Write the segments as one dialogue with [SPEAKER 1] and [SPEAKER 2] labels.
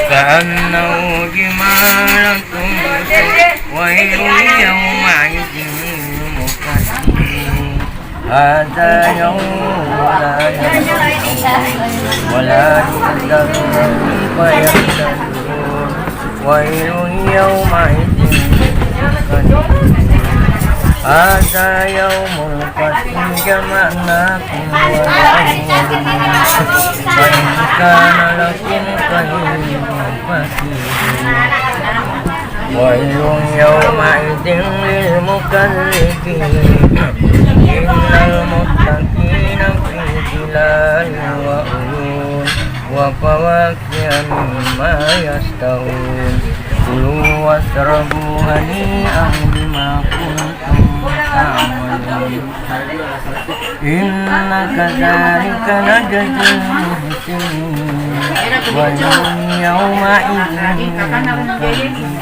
[SPEAKER 1] كأنه جمالة ويل يومئذ للمكذبين هذا يوم لا ينفعون ولا يقدرون فيهتدون ويل يومئذ للمكذبين هذا يوم الفصل جمعناكم وأولادكم فإن كان لكم كيد فكيدون ويل يومئذ للمكذبين إن المتقين في ظلال وعيون وفواكه مما يشتهون كلوا واشربوا هنيئا بما كنتم تعملون إن كذلك نجزي المحسنين ويل يومئذ للمكذبين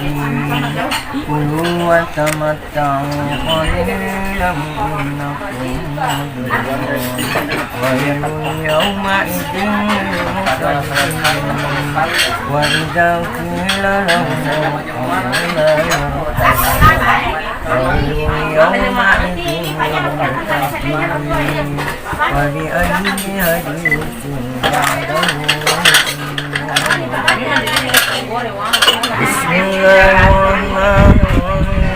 [SPEAKER 1] كلوا وتمتعوا قليلا إنكم مجرمون ويل يومئذ للمكذبين وإذا قيل لهم لا ويل يومئذ للمكذبين وبأي حديث بعده بسم الله الرحمن الرحيم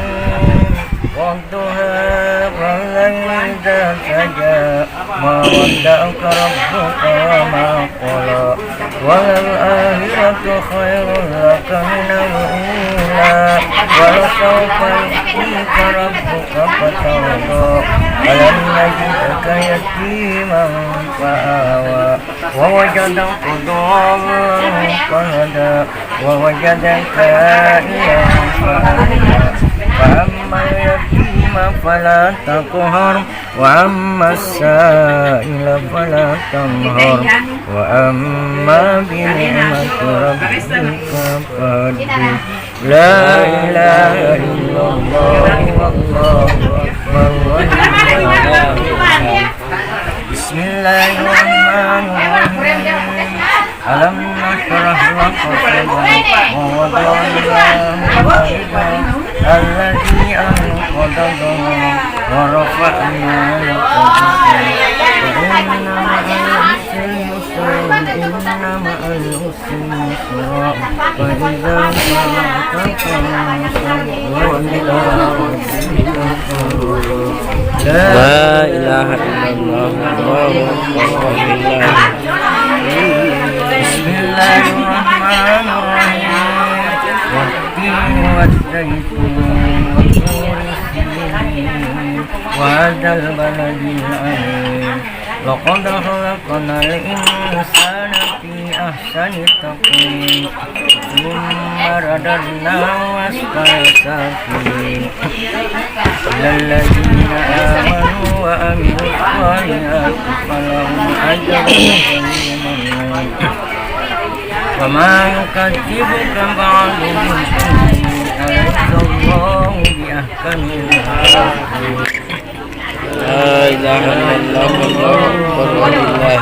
[SPEAKER 1] والضحى والليل إذا سجى ما ودعك ربك وما قلى وللآخرة خير لك من الأولى ولسوف يؤتيك ربك فترضى ألم يجدك يتيما فآوى ووجدك ضالا فهدى ووجدك عائلا فأغنى فأما اليتيم فلا تقهر وأما السائل فلا تنهر وأما بنعمة ربك فحدث لا إله إلا الله والله أكبر بسم الله الرحمن الرحيم ألم نشرح لك صدرك ووضعنا عنك الذي أنقض ظهرك ورفعنا لك ذكرك إن مع العسر يسرا فإذا فرغت فانصب وإلى ربك فارغب لا إله إلا الله والله أكبر بسم الله الرحمن الرحيم والتين والزيتون وطور سينين وهذا البلد الأمين لقد خلقنا الإنسان في أحسن تقويم ثم رددناه أسفل سافلين إلا الذين آمنوا وعملوا الصالحات فلهم أجر غير ممنون وما يكذبك بعد بالدين أليس الله بأحكم الحاكمين لا إله إلا الله والله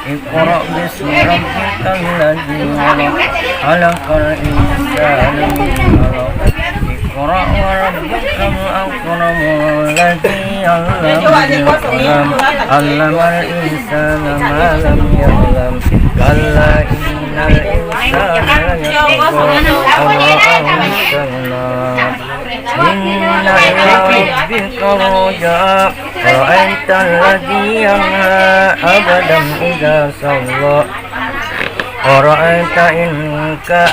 [SPEAKER 1] اقرأ باسم ربك الذي خلق الإنسان من علق اقرأ وربك الأكرم الذي علم بالقلم علم الإنسان ما لم يعلم كلا إن الإنسان ليطغى أن رآه استغنى إن إلى ربك الرجعى رأيت الذي ينهى أبدا إذا صلى ورأيت إن كان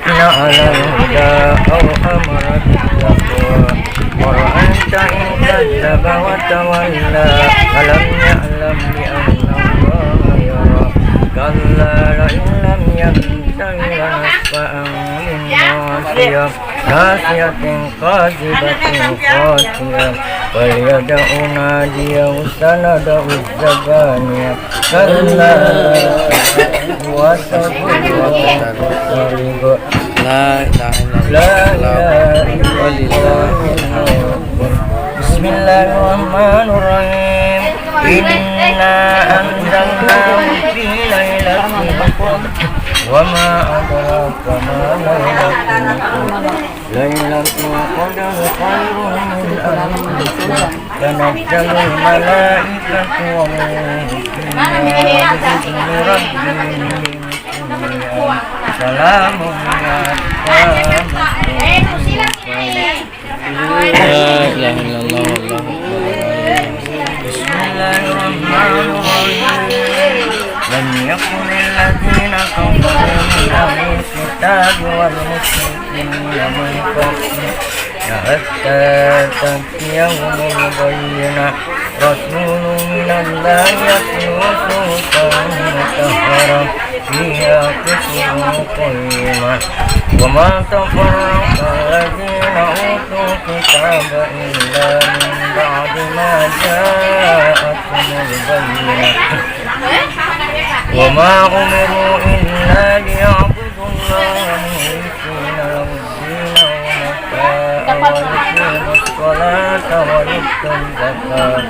[SPEAKER 1] على الهدى أو أمر بالتقوى ورأيت إن كذب وتولى ألم يعلم بأن الله يرى كلا لئن لم ينته لنسفعا بالناصية ناصية كاذبة خاطئة فليدع ناديه سندع الزبانية كلا وسبب لا إله إلا الله. بسم الله الرحمن الرحيم إنا أنزلناه في ليلة القدر وما أدراك ما ليلة القدر خير من ألف شهر تنزل الملائكة والروح فيها بإذن ربهم سلام
[SPEAKER 2] لا إله إلا الله.
[SPEAKER 1] بسم الله الرحمن الرحيم لم يكن الذين كفروا من أهل الكتاب والمشركين منفكين حتى تأتيهم البينة رسول من الله يتلو صحفا مطهرة فيها كتب قيمة وما تفرق الذين أوتوا الكتاب إلا من بعد ما جاءتهم البينة وما أمروا إلا ليعبدوا الله مخلصين له الدين ويقيموا الصلاة ويؤتوا الزكاة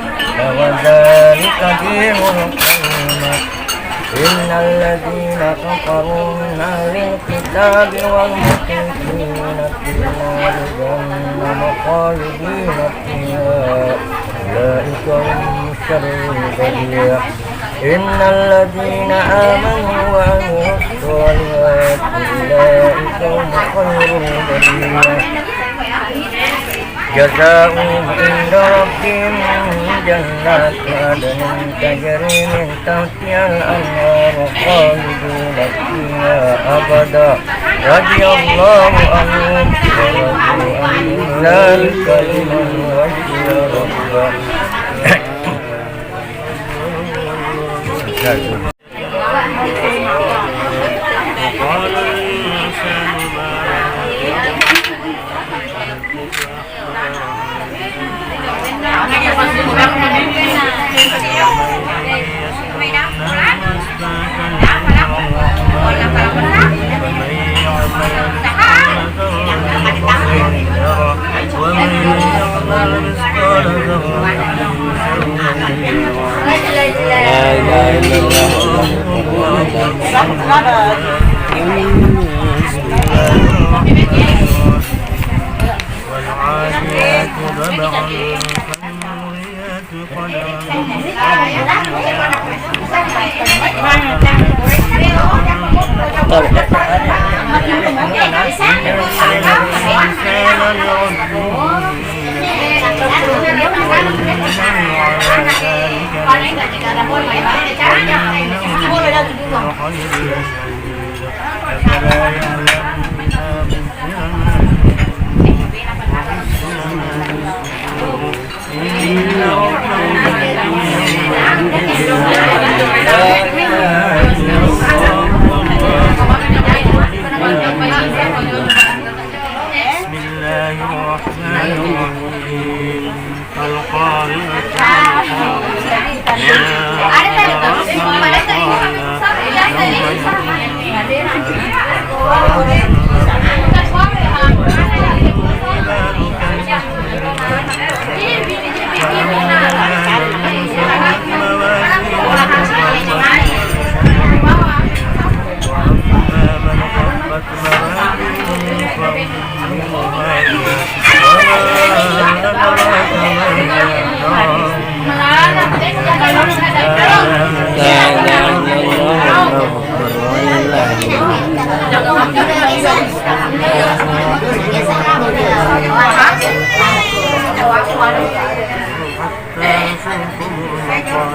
[SPEAKER 1] وذلك دين القيمة إن الذين كفروا من أهل الكتاب والمشركين في نار جهنم خالدين فيها أولئك هم شر البرية إن الذين آمنوا وعملوا الصالحات أولئك هم خير البرية جزاؤهم عند ربهم جنات عدن تجري من تحتها الأنهار خالدين فيها أبدا رضي الله عنهم ورضوا عنه ذلك لمن وجد ربه. والعاديات ضبعا فالموريات قدرا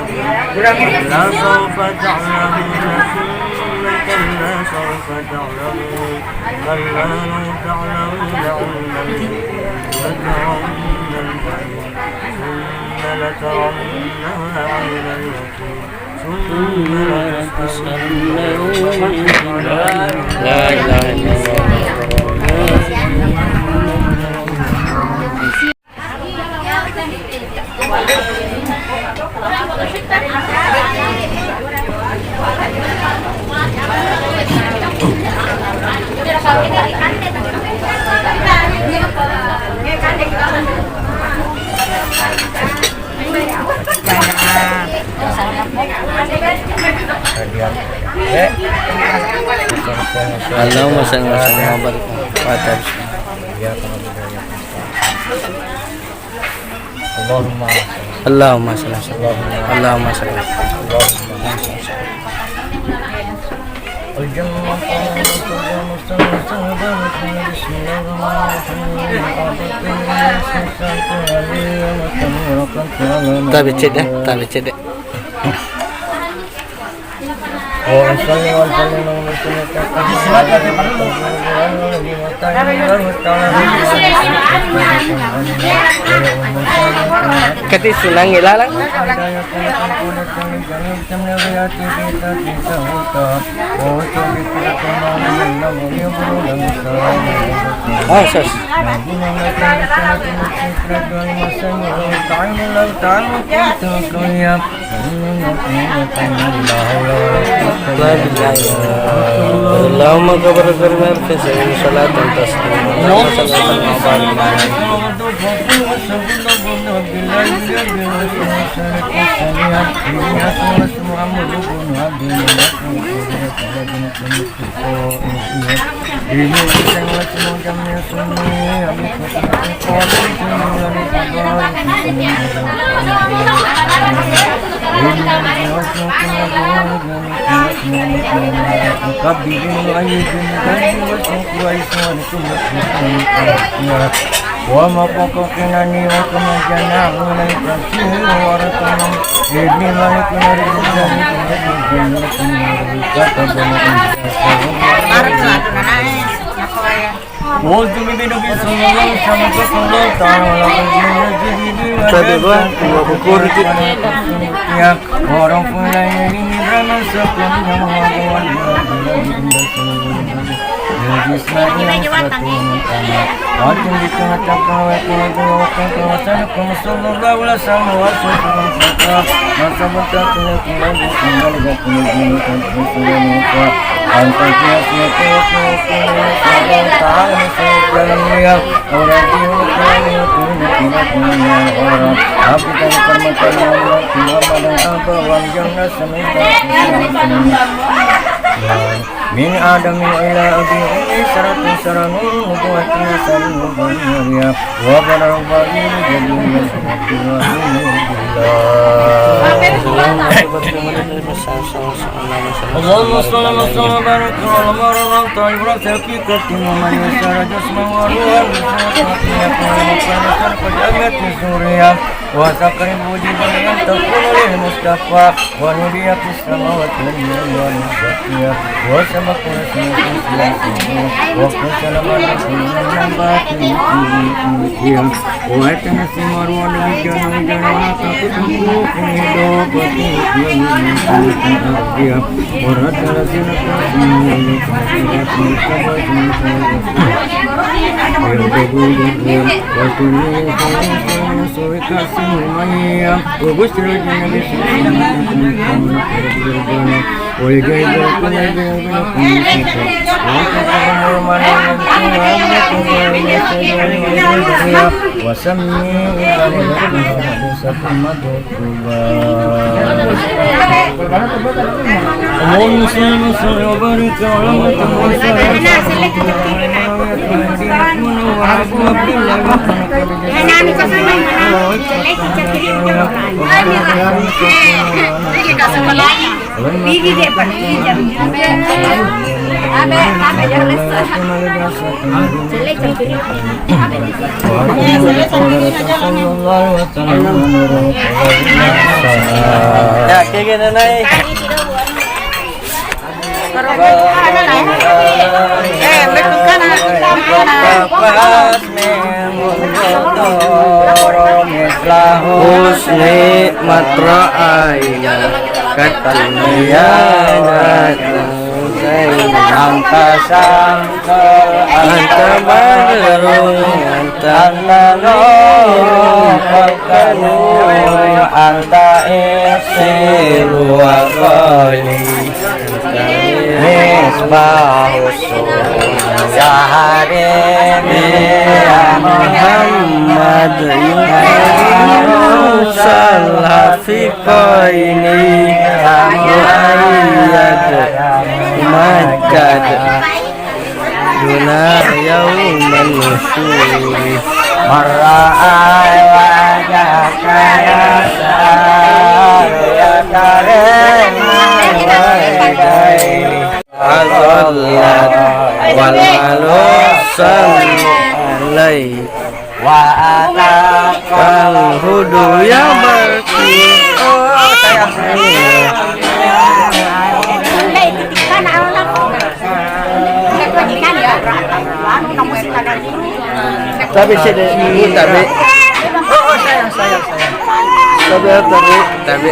[SPEAKER 1] لا سوف تعلمون ثم كلا سوف تعلمون كلا لو تعلمون علم اليقين لترون الجحيم ثم لترونها عين اليقين ثم لتسألن يومئذ لا إله إلا الله.
[SPEAKER 2] Allahumma salli wa sallim wa barik wa tarik. Allahumma salli wa sallim. Allahumma salli wa sallim. Tabi cedek, tabi cedek. Kati sunang ilalang. Oh, sus. Allahumma kabar karimar fisai salatan taslim. Allahumma salli wa wa ma pokoknya wa kemajana mulai kasih waratanam ini malikun orang punya ini berasa min adam ila abi saratun saranun nubuwatna sarun ya wa barabani jadinya Allahumma salli wa sallim wa barik ala marwan tayyibun tawfiqati man yasara jasma wa ruha wa sakrim wujudan yang takunu lil mustafa wa nuriyat samawati wal ardi wa sabaqna wa sallallahu wa tanasi marwan bijana jana takutu ya kayak gini nih. Husni matra aina kataniyanat anta sangka anta badrun anta nurun anta isiru wa qali misbahus ya harimi ya
[SPEAKER 1] Muhammad salah fiqaini muayyad majad duna yauman nusyuri
[SPEAKER 2] marra'ai wajhaka ya sar ya karim
[SPEAKER 1] azallat wal malusan alai
[SPEAKER 2] wa ataka
[SPEAKER 1] kal hudu ya barki tapi saya tapi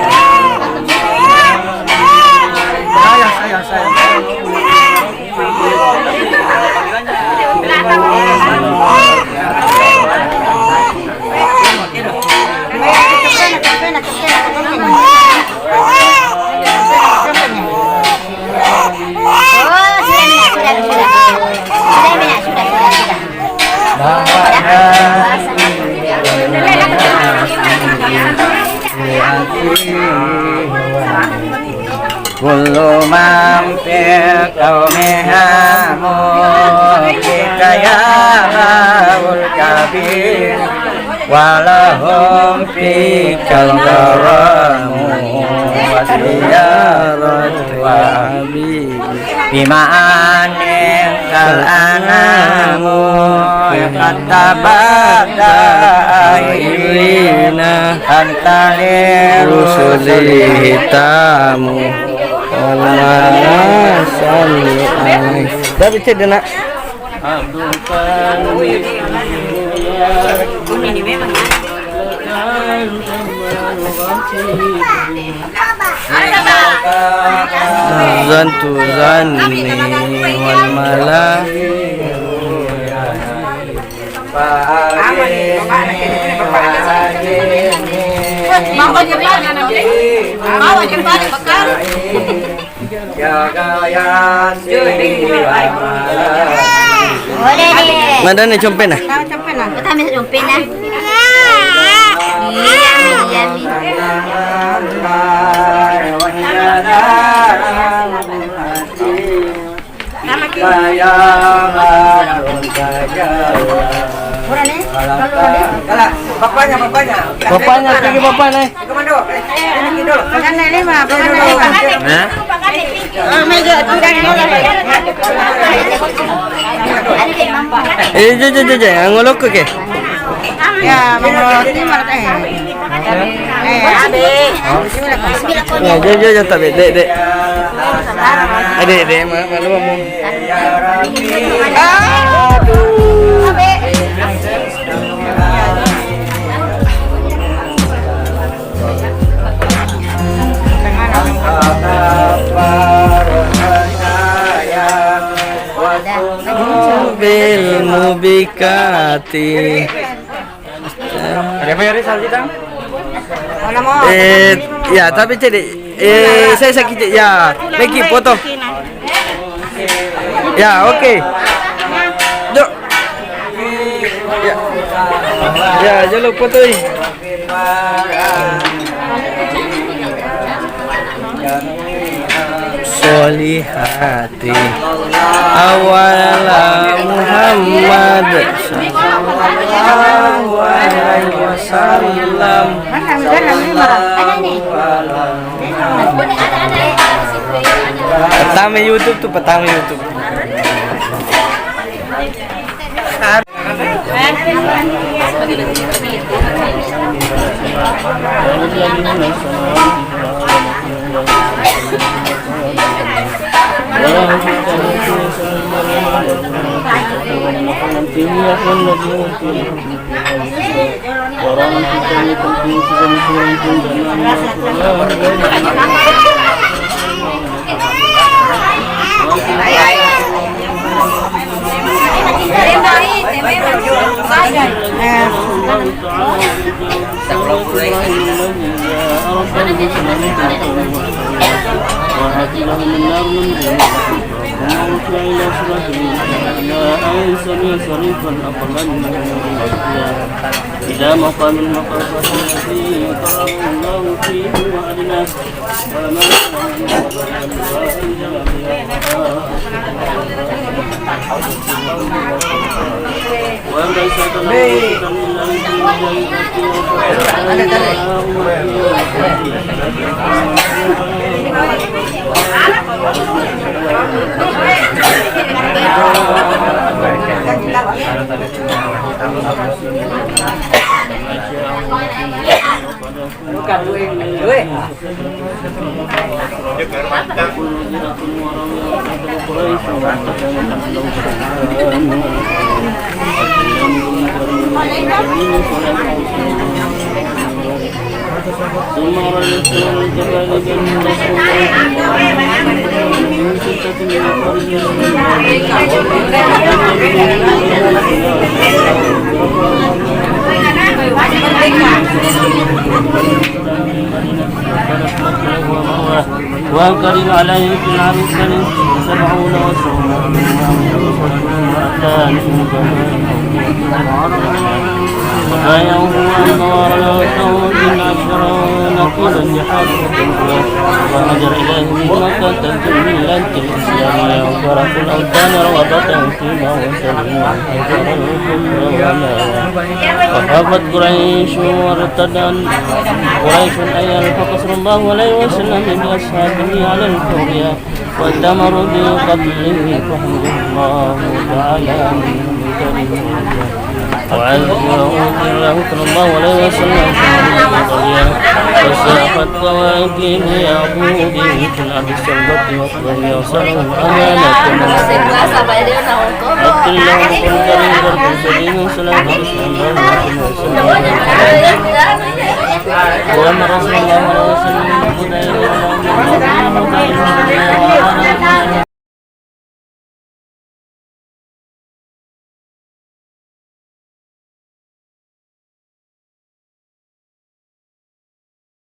[SPEAKER 2] kullu mampir kaumihamu kita ya Rabbul Kabir walahum fi kalgaramu wasiyarat wa habib bima'anin kal'anamu katabada
[SPEAKER 1] Irina
[SPEAKER 2] antalir
[SPEAKER 1] rusuli hitamu Allah salli alaihi tapi cedena Abdul Karim zantu zanni wal malah
[SPEAKER 3] Mau jempan nanti. Mau jempan bakal.
[SPEAKER 2] Boleh deh.
[SPEAKER 1] Mana nih compen ah?
[SPEAKER 3] Campen lah. Kita ambil campen lah. Iya,
[SPEAKER 2] Bapaknya
[SPEAKER 1] Pergi bapak nih.
[SPEAKER 2] Komando. Ini dulu.
[SPEAKER 3] Pakai lima, pakai lima.
[SPEAKER 1] Nah.
[SPEAKER 3] Oh my god, tidak
[SPEAKER 1] Ngolok ke?
[SPEAKER 3] ya, mengerti mana
[SPEAKER 1] Ya, tapi dek. Dek, malu kamu. Bil mubikati.
[SPEAKER 2] Ada apa ya Rizal kita?
[SPEAKER 1] Ya tapi cedek saya sakit ya Meki foto ya oke Dok ya jalo foto ini solihati awala Muhammad sallallahu alaihi wasallam pertama YouTube.
[SPEAKER 4] الموت إلى صراط لا أنسني صريفا أقلا إلى مقام المقربة الذي يقرب الله فيه وأدناه وما وليس له ثم رددت الجبال من ستة وكرم عليه في العرس 70 وسوما وبايعه أن ورثه من 10 نقيلا جحافة وهجر إليه من مكة ملة الإسلام وترك الأوثان رغبة فيما وسلم وخافت قريش وارتدى قريش أن يلحق صلى الله عليه وسلم بأصحابه على الحرية واتمروا بقتله فحمد الله تعالى من كريم وعزه له صلى الله عليه وسلم وساقت قواعده يعبوده في الأرض الصلبة والطغية وصلوا الأمانة أكل له كل كريم برد سليم صلاة الإسلام ولما رسول الله عليه وسلم